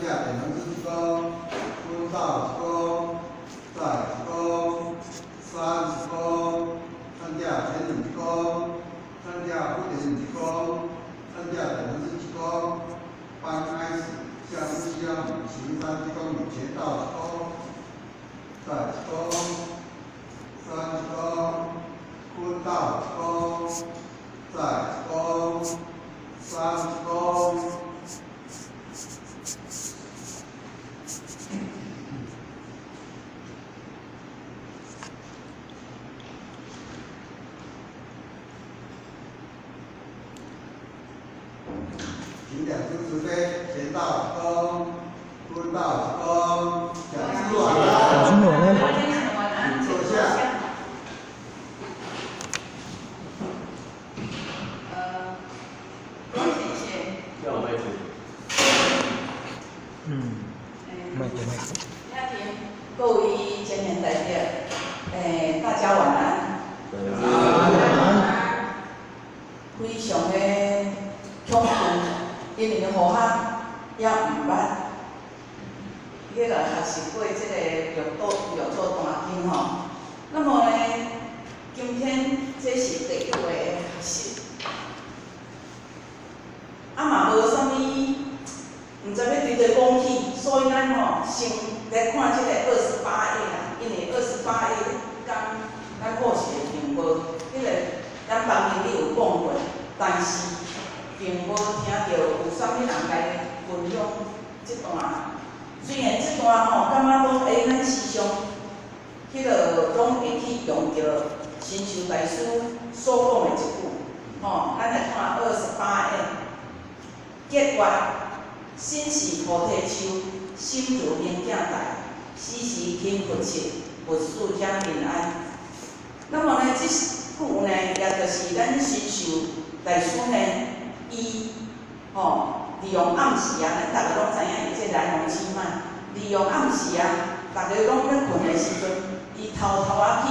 架点灯是1公，坤道1公，再1公，3公，三架前引1公，三架副点1公，三架点灯是1公，帮开始下部需要行3公与前道1公，再1公，3公，坤道1公，再1公，3公。 请两只石碑，前道1公，坤道1公，讲师晚安。讲师晚安。请坐下。谢谢。要位置。麦克。家庭各位青年代表，大家晚安。晚安。非常的恐怖，因为好学也唔捌，迄个学习过这个药做单经吼。那么呢，今天这是第1回的学习，嘛无啥物，唔知要对对讲起，所以咱吼先来看这个28页啦，因为28页讲咱课时并无，迄个咱房间里有讲过，但是并无听到有啥物人来分享这段。虽然这段吼感觉讲咱时常，迄个拢会去用着新秀大师所讲的一句，吼，咱来看28页。 结曰：身是菩提树，心如明镜台，时时勤拂拭，佛事者平安。那么呢，这句呢，也就是咱新秀大师呢，伊利用暗时啊，咱大家拢知影伊这来龙去脉。利用暗时啊，大家拢咧困的时阵，伊偷偷啊去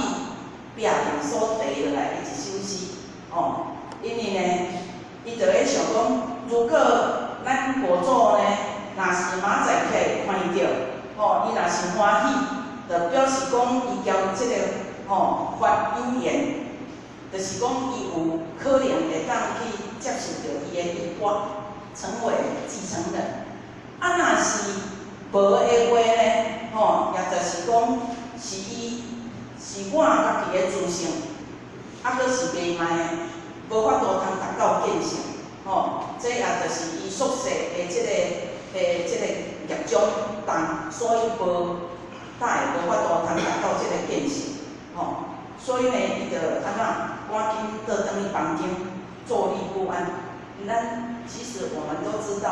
壁上所提落来的一首诗，因为呢，伊就咧想讲。 如果咱国祖呢，若是明仔载看伊着，伊若是欢喜，就表示讲伊交即个发有言，就是讲伊有可能会当去接受着伊的衣钵，成为继承人。若是无的话呢，也就是讲是伊是我家己的自性，阁是袂歹的，无法度通达到见性。 这也就是伊宿世的即个业障重，所以无大会无法度通达到即个见性，所以呢，伊就安怎赶紧倒转去房间坐立不安。咱其实我们都知道，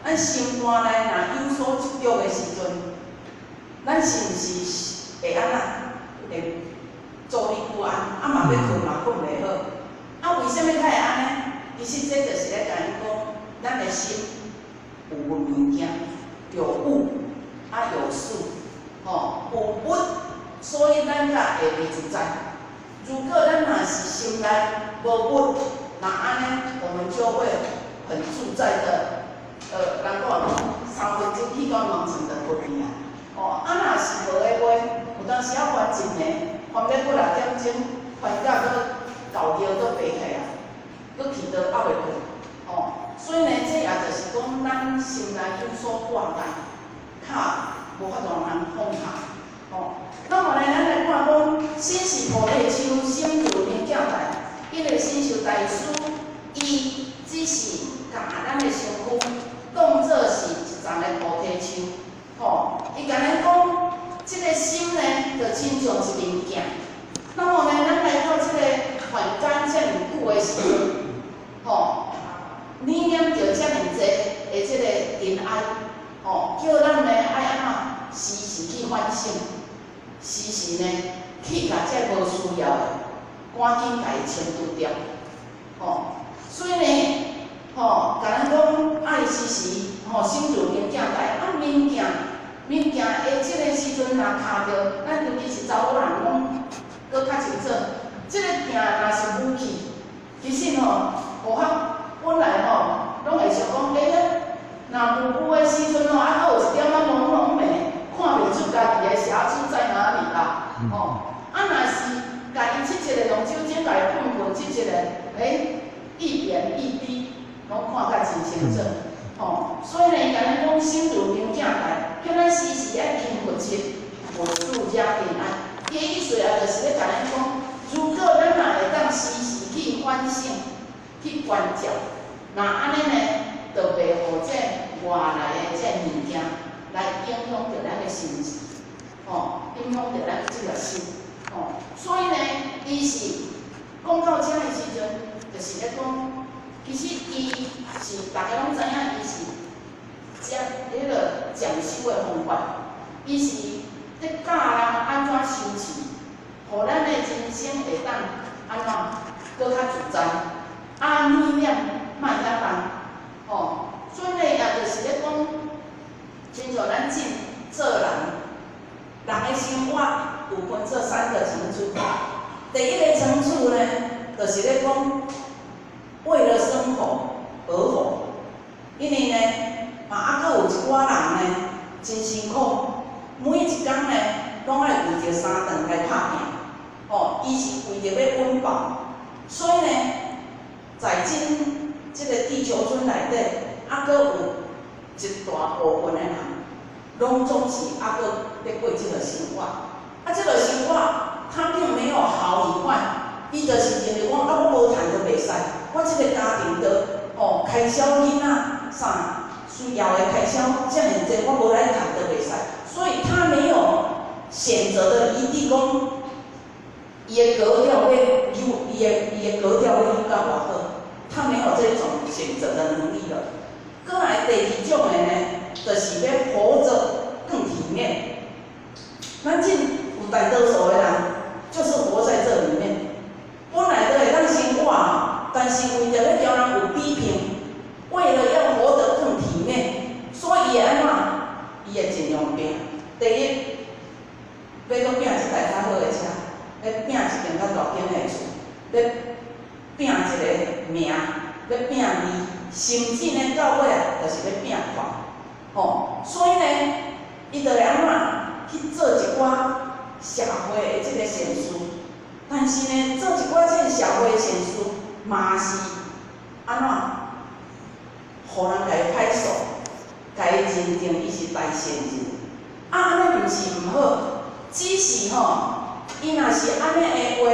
咱心肝内若有所执着的时阵，咱是毋是会安怎会坐立不安？嘛要困嘛困袂好，为什么会安呢？ 其实这就是咧甲伊讲，咱的心有物件，有物有事，有物，所以咱才会袂自在。如果咱若是心内无物，那安尼我们就会很自在的，人讲3分钟去到梦城的不一样。若是无的话，有当时啊烦一暝，烦到过6点钟，烦到到9点都白起啊。 佮去到压袂过，所以呢，这也就是讲，咱心内有所挂碍，较无法度通放下，那么呢，咱来看讲，身是菩提树，心如明镜台。因为新秀大师，伊只是甲咱的身躯当作是一丛的菩提树，伊甲咱讲，这个心呢，就亲像一面镜。那么呢，咱来到这个凡间遮尔久的时阵。 你念着遮尔济的即个尘埃，叫咱呢爱安怎时时去反省，时时呢去甲这无需要的，赶紧甲伊清除掉，所以呢，甲咱讲爱时时心如明镜台，明镜的即个时阵若卡着，咱尤其是查某人拢搁较清楚，即个镜若是武器，其实学学本来拢会想讲，若无的时阵啊，有清楚。哦，所以呢，伊甲咱讲心如明镜台，叫咱时时爱勤福气，无住家平安。伊的意思啊，就是咧甲咱讲，如果咱若会当时时去反省、去关照，那安尼呢，就袂互这外来的这物件来影响着咱的心情，哦，影响着咱这个心，哦，所以呢，伊是讲到这的时阵，就是咧讲。其实伊是大家拢知影，伊是讲迄个讲修的方法，伊是咧教人安怎修持，互咱的人生会当安怎搁较自在，念念莫遐重，哦，所以呢，也就是咧讲，亲像咱做人，人的生活有分做3个层次，第一个层次呢，就是咧讲。为了生活而活，因为呢，还佫有一寡人呢，真辛苦，每一天呢，拢爱为着3顿来打拼，哦，伊是为着要温饱，所以呢，在这个地球村内底，佫有一大部分的人，拢总是佫要过这个生活，这个生活它并没有好与坏。伊就是认为讲，我无趁就袂使，我即个家庭着开销囡仔啥需要的开销，遮尔济，我无来趁就袂使，所以他没有选择的余地，讲伊的格调要伊的格调要愈到偌好，他没有这种选择的能力了。过来第2种的呢，就是要活着更体面。咱有大多数的人，就是活在这里面。本来都会当生活，但是为着要叫人有比拼，为了要活得更体面，所以安怎？伊会尽量拼。第一，要搁拼一台较好的车，要拼一间较大间的厝，要拼一个名，要拼利，甚至呢到尾啊，就是要拼款。哦，所以呢，伊就会安怎去做一寡社会的这个善事。但是呢，做一寡这个社会善事，嘛是安怎，互人家拍手，家认定伊是大善人。安尼毋是毋好，只是伊若是安尼的话，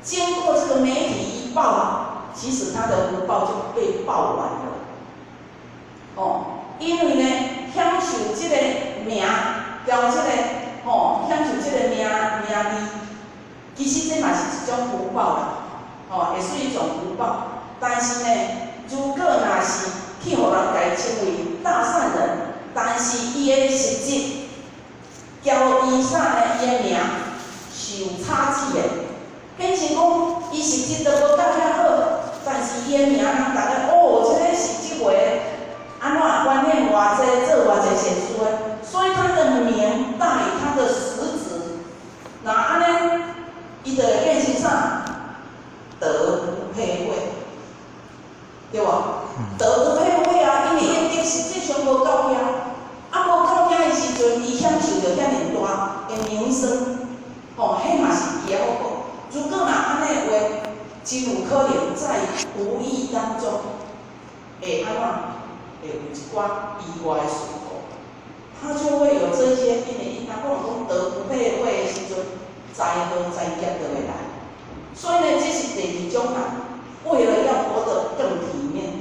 经过这个媒体一报，其实他的福报就被报完了。因为呢，享受这个名，交这个享受这个名利。其实这嘛是一种福报啦，也是一种福报。但是呢，如果若是去互人家称为大善人，但是伊的实质，交伊啥呢？伊的名受差距的，变成讲伊实质都无到遐好，但是伊的名人大家这个是即回安怎观念偌济，做偌济善事的，所以他的名大于他的实质，那安尼。伊就会变成啥？德不配位，对无？德不配位啊，因为伊实际上无够遐，无够遐的时阵，伊享受着遐尔大的名声，迄嘛是伊的福报。如果若安尼的话，真有可能在无意当中，会安怎？会有一寡意外的事故，他就会有这些，因为伊若讲德不配位的时阵。灾祸灾劫就会来，所以呢，这是第2种人，为了要活得更体面。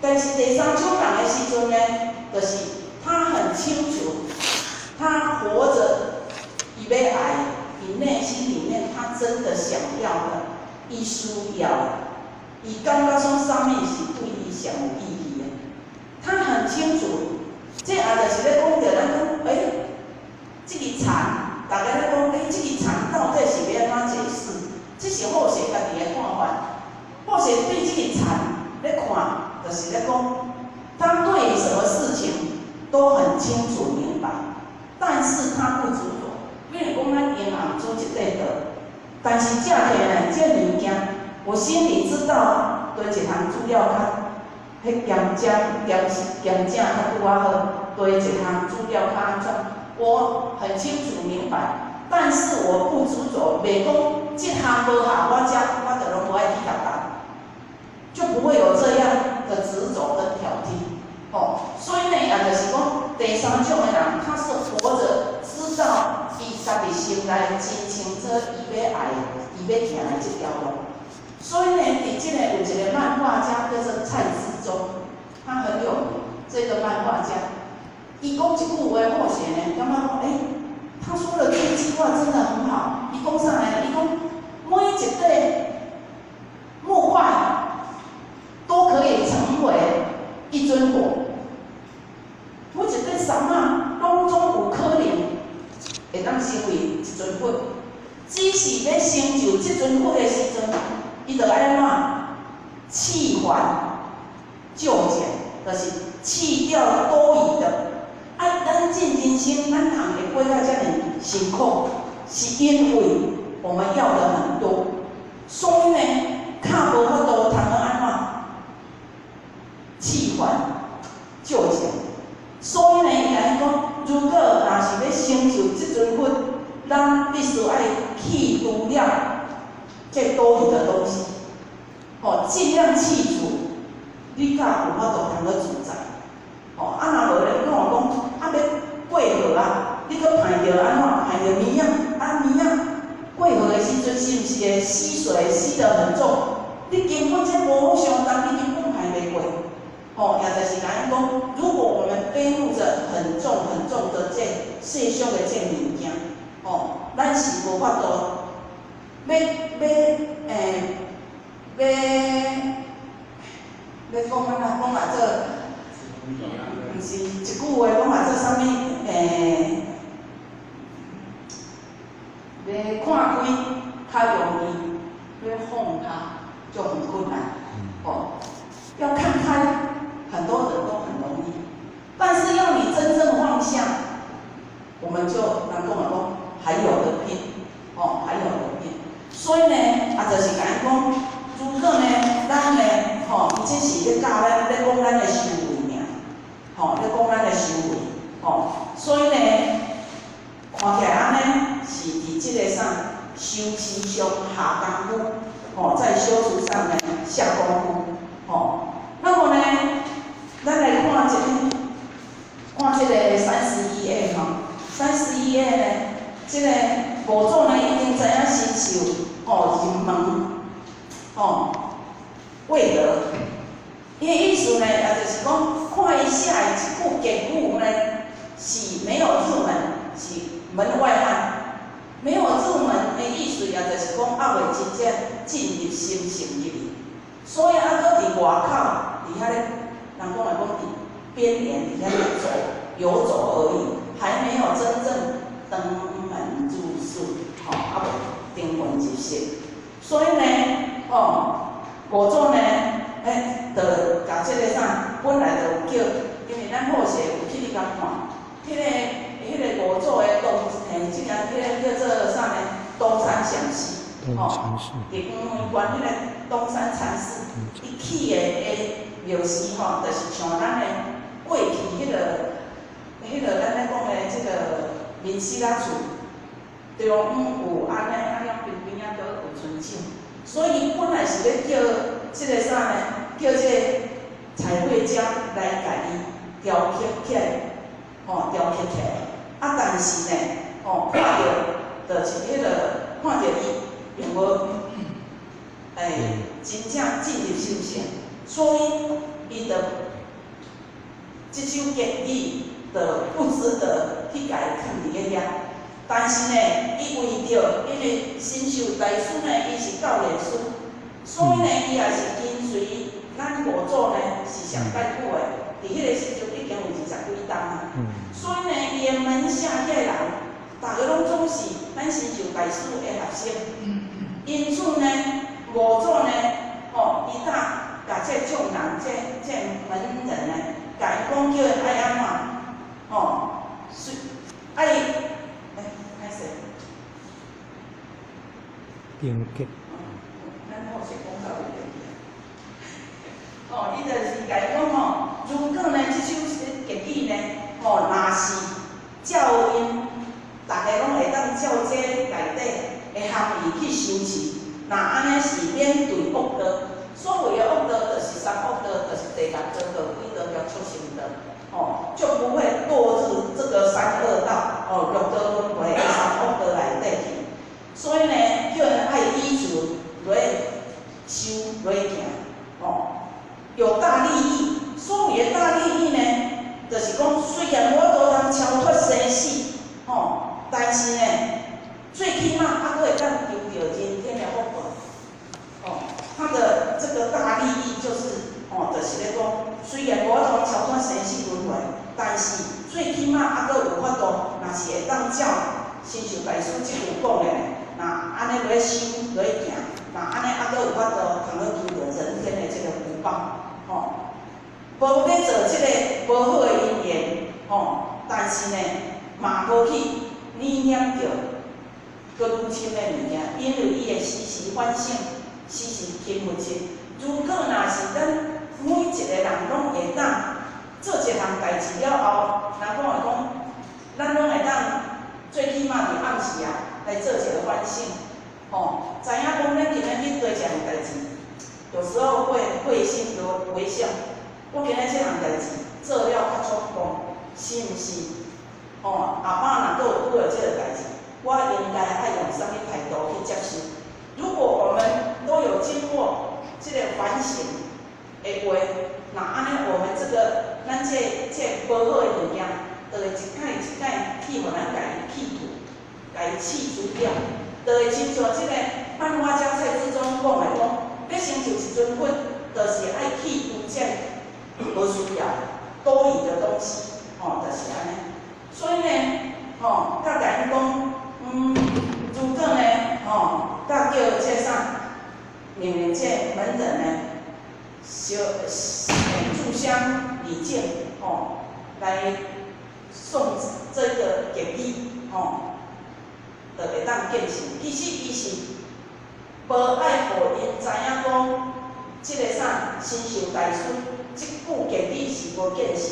但是第3种人的时阵呢，就是他很清楚，他活着，伊要爱，伊内心里面他真的想要的，伊需要的，伊感觉说啥物是对伊上有意义的，他很清楚。这也就是咧讲着咱讲，这个田。大家咧讲，这个田到底是要安怎解释？这是后世家己的看法。后世对这个田咧看，就是咧讲，他对于什么事情都很清楚明白，但是他不执着。比如讲，咱银行做一块德，但是借起来这物件，我心里知道，对一项资料较，迄验证较拄啊好，对一项资料较安怎？我很清楚明白，但是我不执着，袂讲这项无效，我就拢无爱去读。就不会有这样的执着跟挑剔。所以呢，也就是讲，第三种的人，他是活着知道伊家己心内真清楚，伊要爱，伊要行的这条路。所以呢，伫这个有一个漫画家叫做蔡志忠，他很有名。这个漫画家，伊讲一句话好些呢，感觉讲，他说的这句话真的很好。伊讲啥呢？伊讲每一块木块都可以成为一尊佛。每一块杉仔拢总有可能会当成为一尊佛，只是要成就这尊佛的时阵，伊就爱怎弃还就简，就是弃掉多余的。咱进人生，咱通会过到遮尔辛苦，是因为我们要的很多，所以呢，较无法度通安怎弃还就简。所以呢，伊来讲，如果若是要成就这尊佛，咱必须爱去除掉这多余的东西，尽量去除，你才有法度通去自在。若无咧，你看讲，要过河啊，你搁排着安怎？排着米仔，米仔过河的时阵，是毋是会吸水吸得很重？你根本这无好相当，你根本排袂过。也就是讲，如果我们背负着很重很重的这世俗的这物件，咱是无法度要讲安怎讲这，毋是一句话讲这啥物要看开较容易，要放开就很困难。要看开。很多人都很容易，但是要你真正放下，我们就人讲还有的拼，还有的拼。所以呢，就是讲如果呢，咱呢，伊这是要教咱，咧讲咱的修为尔，咧讲咱的修为，所以呢，看起来安尼是伫这个上修持上下功夫，在修持上呢下功夫，那么呢？咱来看这个31页31页呢，这个五祖呢已经知影身受人门为得，伊的意思呢，也就是讲看伊写的一句结语呢是没有入门，是门外汉，没有入门的意思，也就是讲还未真正进入心性入去，所以搁伫外口伫遐咧。人讲来讲，边缘底下游走而已，还没有真正登门入室，登门入室。所以呢，五祖呢，就甲这个啥，本来就叫，因为咱好势有去甲看，迄个五祖的即个叫做啥呢？东山详师，伫黄门关迄个东山禅师，伊起的庙寺就是像咱的过去迄个咱咧讲的这个民死仔厝，中有安样边边仔都有存种，所以本来是咧叫这个啥呢？叫这个彩绘家来甲伊雕刻起来，雕刻起来。但是呢，看到就是迄个看到伊并无真正进入修行。所以，伊的这首结语的不值得去甲伊放伫个遐。但是呢，伊为着因为新秀大师呢，伊是教练师，所以呢，伊也是跟随咱五祖呢是上介久的，伫迄个时阵已经有20几担啊。所以呢，伊的门下遐人，大家拢总是咱新秀大师的学生。因此呢，五祖呢，伊甲这众人、这门人呢，甲伊讲叫爱安怎，是爱，歹势，定结。咱好势讲到伊伊就是甲伊讲如果呢，这首结语呢，若是照因，大家拢会当照这内底的含义去修持，那安尼是免对恶道。所谓的恶道，就三恶道，就是第六道道几道叫出生道，就不会堕入这个三恶道，六道轮回的三恶道内底去。所以呢，叫人爱依循来修来行，有大利益。所谓的大利益呢，就是讲虽然我都通超脱生死，但是呢，最起码还会当求到人天的福报。它的这个大利益就是，就是咧讲，虽然我通超脱生死轮回，但是最起码还佫有法度，若是会当照新秀大师即句讲的，那安尼来修来行，那安尼还佫有法度通去求到人天的这个福报，无咧做即个无好的因缘，但是呢，嘛无去念念着佫愈深的物件，因为伊会时时反省，时时勤奋心。如果若是咱每一个人拢会当做一项代志了后，人讲会讲，咱拢会当最起码伫暗时来做一个反省，知影讲咱今仔日做一项代志，有时候会心着回想。我今仔这项代志做了较成功，是毋是？下摆若佫有即个代志，我应该爱用啥物态度去接受？如果我们都有经过即个反省的话，那安尼我们咱这无好的物件，就会一摆一摆去互咱家去除，家去除掉，就会亲像即个漫画家蔡志忠讲的讲，要成就一尊佛，就是爱去除这无需要多余的东西，就是安尼。所以呢，甲家己讲，如果呢，甲叫这啥，命令这门人呢，互相礼敬，来送这个给予，就会当见成。其实伊是无爱互因知影讲，即个啥新秀大师。即句言语是无见成，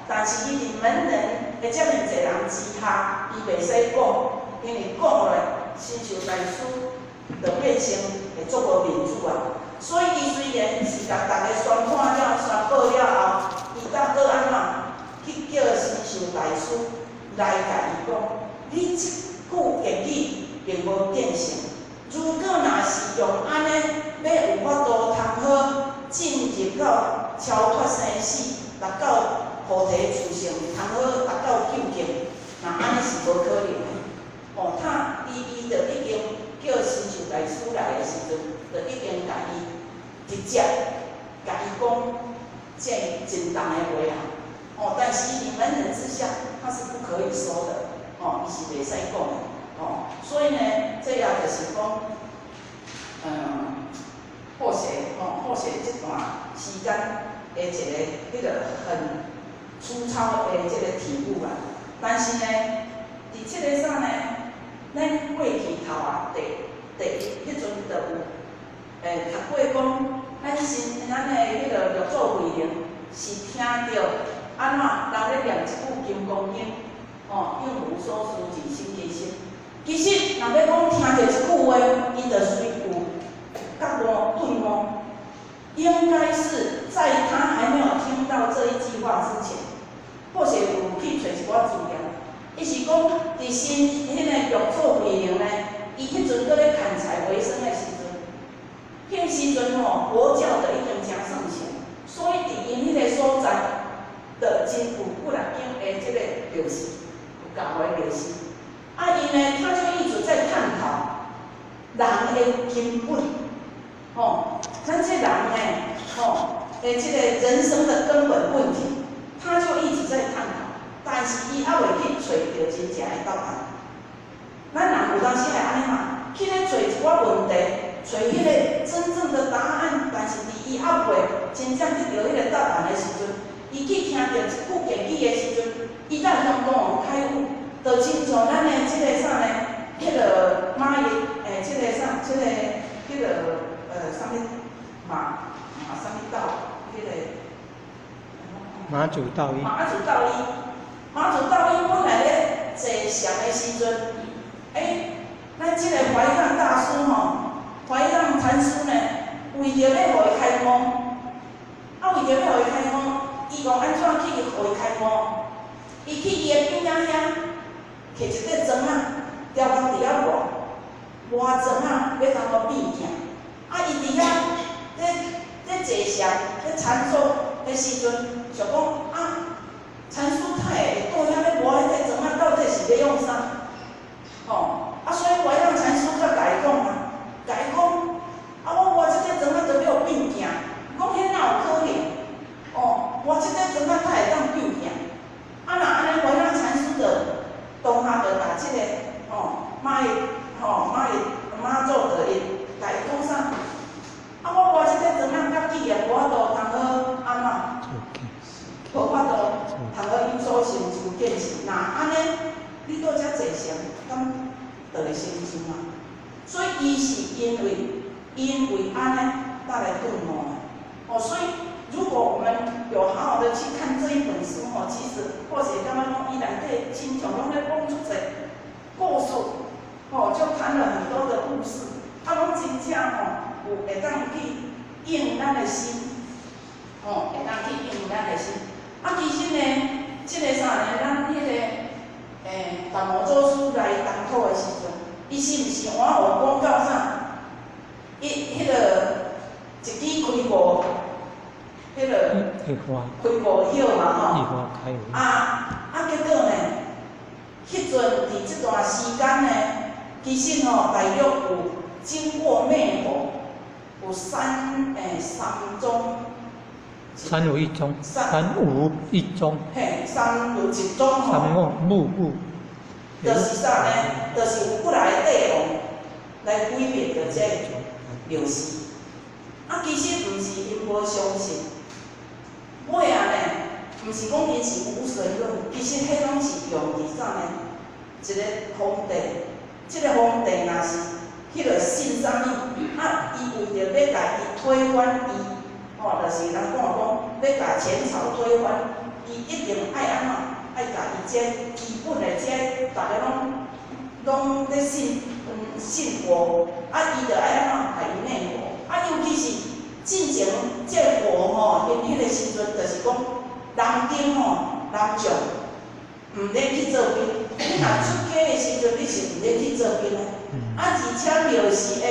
但是伊伫门人会遮尔济人之下，伊袂使讲，因为讲落新秀大师就变成会足无面子啊。所以伊虽然是甲大家宣判了、宣布了后，伊当佫安怎去叫新秀大师来甲伊讲，你即句言语并无见成。如果若是用安尼，要有法度通好。进入到超脱生死，达到菩提自性，通好达到究竟，那安尼是无可能的。他伊就已经叫新秀大师来的时阵，就已经甲伊直接甲伊讲这真重的话啊。但是伊伫门人之下，他是不可以说的，伊是袂使讲的。所以呢，这也就是讲，或许这段时间的一个迄个很粗糙的这个题目啦。但是呢，伫这个啥呢，咱过去头第迄阵就有读过讲，咱的迄个六祖慧能是听到安怎人咧念一句金刚经，应无所事事心其心。其实若要讲听到一句话，伊就随有觉悟顿悟。应该是在他还没有听到这一句话之前，或许有去找一寡资料。伊是讲，伫新迄个六祖慧能呢，伊迄阵搁咧砍柴为生的时阵，迄时阵佛教就已经真盛行，所以伫因迄个所在，就真有古兰经的这个描述，有教的描述。伊呢，他就一直在探讨人的根本。咱这人呢，这个人生的根本问题，他就一直在探讨，但是伊还未去找到真正的答案。咱人有当时会安尼嘛，去咧找一寡问题，找迄个真正的答案，但是伫伊还未真正得到迄个答案的时阵，伊去听到一句言语的时阵，伊才通讲有开悟，就亲像咱的这个啥呢，迄个马爷，这个啥，这个迄个啥物？啥物道？迄个马祖道一。马祖道一本来咧坐禅的时阵，咱这个怀让大师怀让禅师呢，有为着要互伊开悟，为着要互伊开悟，伊讲安怎去互伊开悟？伊去伊的边仔遐，摕一块砖仔，雕工伫遐磨砖仔，要当做变镜。伊伫遐咧坐禅，咧参禅的时阵，想讲参师太会倒遐咧磨迄块砖仔，到底是要用啥？所以我让禅师较甲伊讲甲伊讲，我磨即块砖仔就要变镜，讲迄哪有可能？磨即块砖仔才会当变镜。若安尼，我让禅师的当下就把即个妈祖就会甲伊讲啥？我磨即块砖仔较纪念，无法度通好安怎？无法度通好有所成就见识。安尼，你倒遮坐禅，敢就会成就嘛？所以伊是因为安尼才来顿悟。所以如果我们有好好的去看这一本书其实或许刚刚伊内底亲像拢咧讲出者故事，就谈了很多的故事，拢真正有会当去应咱的心，会当去应咱的心。其实呢，即个啥呢？咱迄个达摩祖师来东土的时阵，伊是毋是我有讲到啥？迄个一支开悟，迄个开悟晓嘛结果呢，迄阵伫即段时间呢，其实大约有经过灭佛，有三宗。三有一宗，三无一宗。三有一宗三无就是啥呢？就是有过来的帝王来毁灭着这庙寺。其实毋是因无相信，尾呢，毋是讲因是无神论，其实迄拢是用伫啥呢？一个皇帝，即个皇帝若是迄个信啥物，伊为着要甲伊推翻伊。就是人讲要甲前朝推翻，伊一定爱安怎？爱甲伊这基本的这，大家拢咧信佛，伊就爱安怎？甲伊灭佛。尤其是进前这佛因迄个时阵，就是讲南京南将毋咧去做兵，你若出家的时阵，你是毋咧去做兵的。而且庙寺的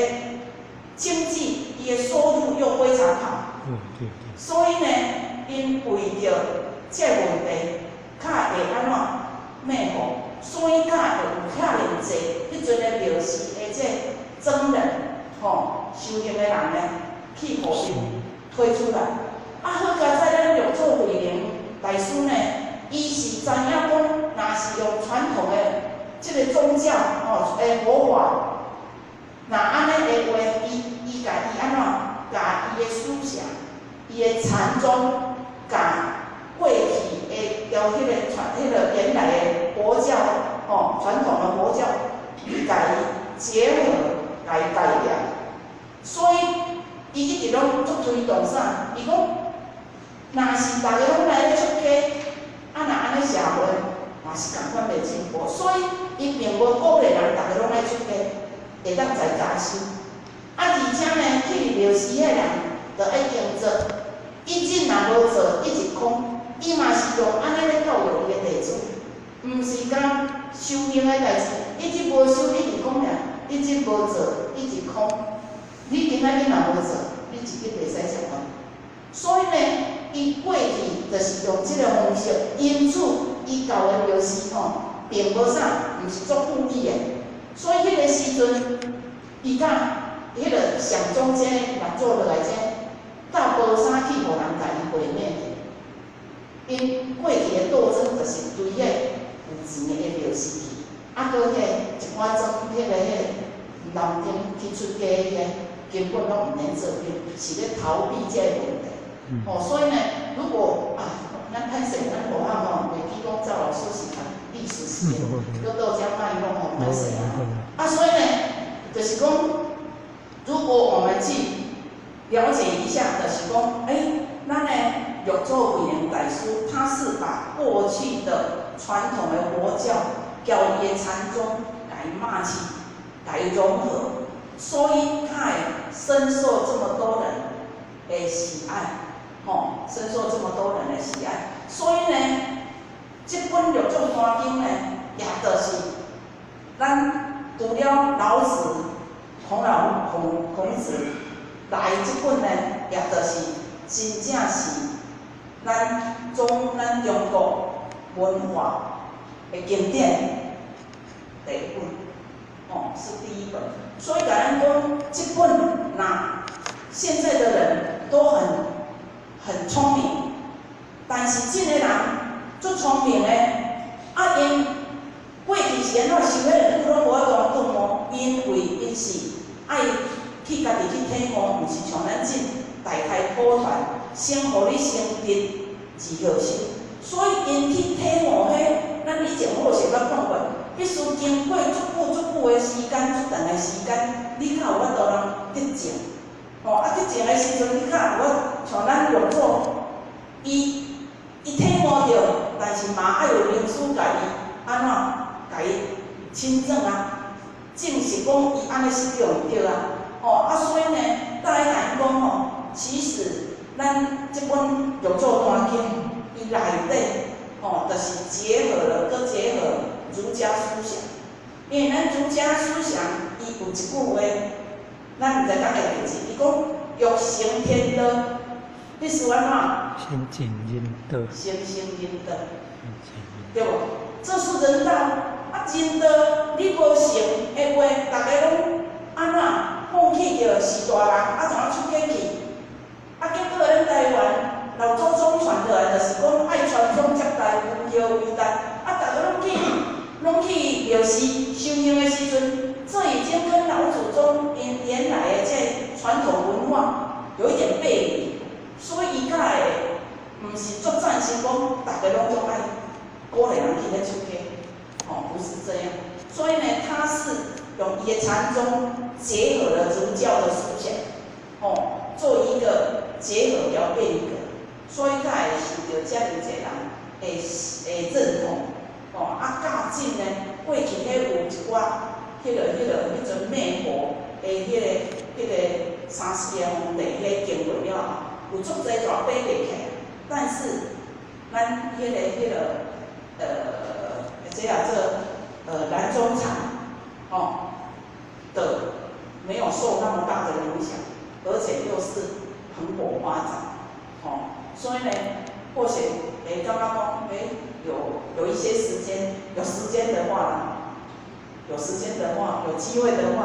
经济，伊的收入又非常好。所以呢，因为着这问题，较会安怎灭佛，所以较会有可能坐迄阵的庙寺的这僧人，修行的人呢，去互因推出来。好佳在咱六祖慧能大师呢，伊是知影讲，若是用传统的这个宗教的佛法，那安尼的话，伊家己安怎，甲伊的思想。伊的禅宗甲过去的交迄个原来的佛教传统的佛教，伊甲伊结合，甲伊改良，所以伊一直拢足推动啥？伊讲，若是大家拢来咧出家，若安尼社会嘛是共款袂进步，所以伊并无鼓励人大家拢来出家，会当在家修。而且呢，去庙寺的人，就爱经做。伊真若无做，伊是空，伊嘛是用安尼咧教育伊的弟子，毋是讲修行的代志。伊真无修，伊是空俩；伊真无做，伊是空。你今仔日若无做，你自己袂使食饭。所以呢，伊过去就是用即个方式，因此伊教的庙寺并无啥，毋是足富裕的。所以迄个时阵，伊讲迄个上中间人做落来这。到无啥去互人甲伊毁灭去，因过去的斗争就是对迄有钱的庙寺去，搁迄一寡种迄个南京去出家迄根本拢毋免做兵，是咧逃避这个问题。所以呢，如果咱歹势，咱无法袂记讲赵老师是历史事件，搁倒遮卖讲歹势所以呢，就是讲，如果我们去了解一下，就是讲，咱的六祖慧能大师，他是把过去的传统的佛教、交伊的禅宗，甲伊骂起，甲伊融合，所以他会深受这么多人的喜爱，深受这么多人的喜爱。所以呢，这本《六祖坛经》呢，也就是咱除了老子、孔子来这本呢，也就是真正是咱中国文化的经典第一本，是第一本。所以咱讲这本，那现在的人都很聪明，但是这个人足聪明的，因过去是安怎想的，你拢无法讲讲哦，因为因是爱去家己去体悟，毋是像咱这大开普传，先互你先得2号性。所以因去体悟迄，咱以前好势捌讲过，必须经过足久的时间，足长的时间，你才有法度通得证。得证的时阵，你才有法像咱用做，伊体悟着，但是嘛爱有名师甲伊安怎甲伊亲证啊，证实讲伊安尼使用对啊。所以呢，再来讲其实咱这本《六祖坛经》伊内底就是结合了儒家思想，因为咱儒家思想伊有一句话，咱毋知敢会记住，伊讲欲成天道，意思安怎？先尽人道。先行人道，对无？这是人道。人道你无成的话，大家拢安怎放弃着是大人，怎样出家去？结果咱台湾老祖宗传落来，就是讲爱传宗接代，无后为大。大家拢去庙寺修行的时阵，这已经跟老祖宗原来的这传统文化有一点背离，所以伊才会毋是足赞成讲，大家拢总爱鼓励人去咧出家，不是这样。所以呢，他是用伊的禅宗结合了儒教的思想，做一个结合了变革，所以才会受到遮尔侪人会认同。较紧呢，过去迄有一寡迄阵灭佛的迄个3、4个皇帝迄经过了后，有足侪大爬过起，但是咱这南中禅的没有受那么大的影响，而且又是蓬勃发展，所以呢，或许感觉讲有一些时间，有时间的话，有机会的话，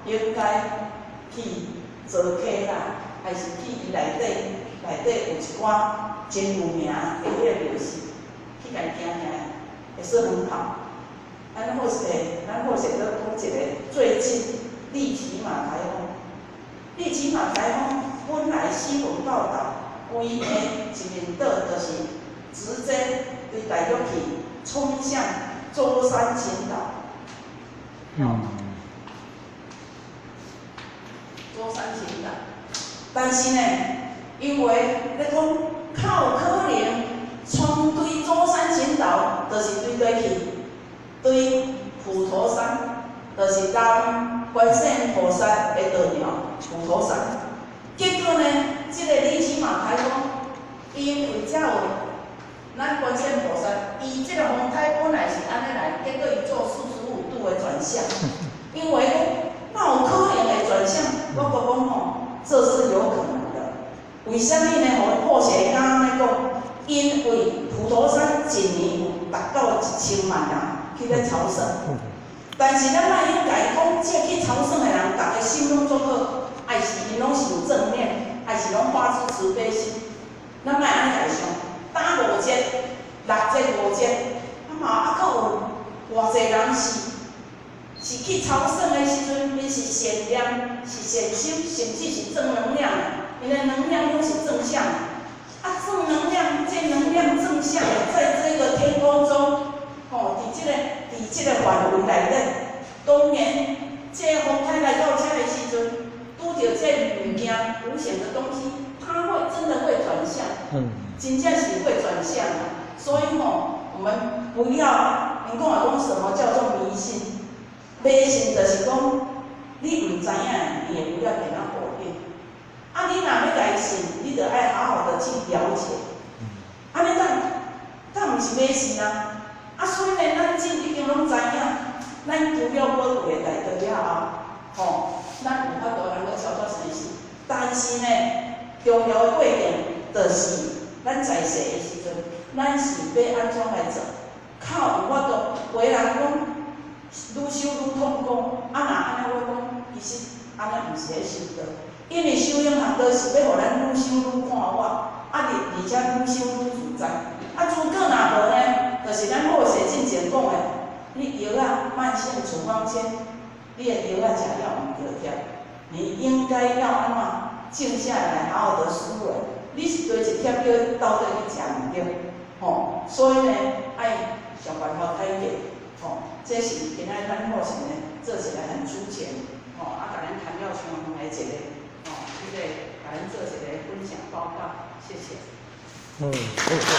应该去做客啦，还是去伊内底有一寡真有名的迄个庙寺，去甲伊听听，会说很好。咱或是都讲一个最近利奇马台风。利奇马台风本来新闻报道，规个一面岛就是直接对大陆去冲向舟山群岛。舟山群岛，但是呢，因为咧讲较有可能冲对舟山群岛，就是对去。对普陀山，就是咱观世音菩萨的道庙普陀山。结果呢，这个利奇马台风，因为才有咱观世音菩萨，伊这个风台本来是安尼来，结果伊做45度的转向，因为那有可能的转向，我讲这是有可能的。为什么呢？或许刚刚来讲，因为普陀山一年有达到1000万人。去咧朝圣，但是咱莫应该讲，这去朝圣的人，大家心拢足好，还是因拢是有正念，还是拢发自慈悲心。咱莫安尼来想，打5节、6节、5节，佫有偌济人是去朝圣的时阵，因是善念、是善心，甚至是正能量的，因的能量拢是正向的。正能量，这能量正向的，在这个天空中。伫这个范围内底，当然，这个风台来到这的时阵，拄着这物件无形的东西，它会真的会转向，真正是会转向的。所以我们不要，你跟我讲什么叫做迷信？迷信就是讲，你唔知影，你也不要给他否定。啊，你若要家信，你就爱好好的去了解。安尼咱毋是迷信啊。啊，所以呢，咱真已经拢知影，咱除了保护的代志了后，吼，咱有法度能够操作生死。但是呢，重要的过程就是咱在世的时阵，咱是要安怎来做？靠有法度，有的人讲愈修愈痛苦，啊，若安尼我讲，其实安尼毋是咧修道，因为修养行道是要互咱愈修愈看法，而且愈修愈自在。啊，诸葛若无呢，就是咱好势进前讲的，你药啊慢性处方签，你的药啊食了毋着贴，你应该要安怎静下来，好好的思维。你是对一贴药到底去食毋着，吼，所以呢，爱想办法解决，吼，这是今仔咱好势呢做一个很出钱，吼，啊，甲咱谈了相同的一个，吼，这个甲咱做一个分享报告，谢谢。谢谢。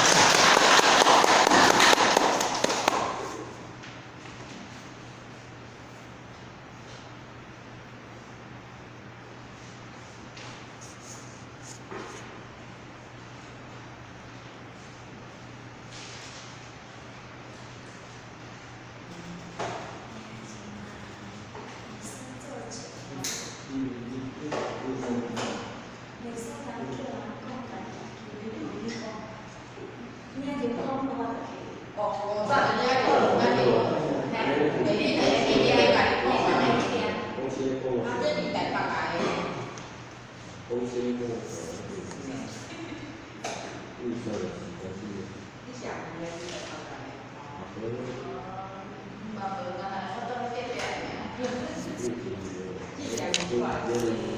Thank you.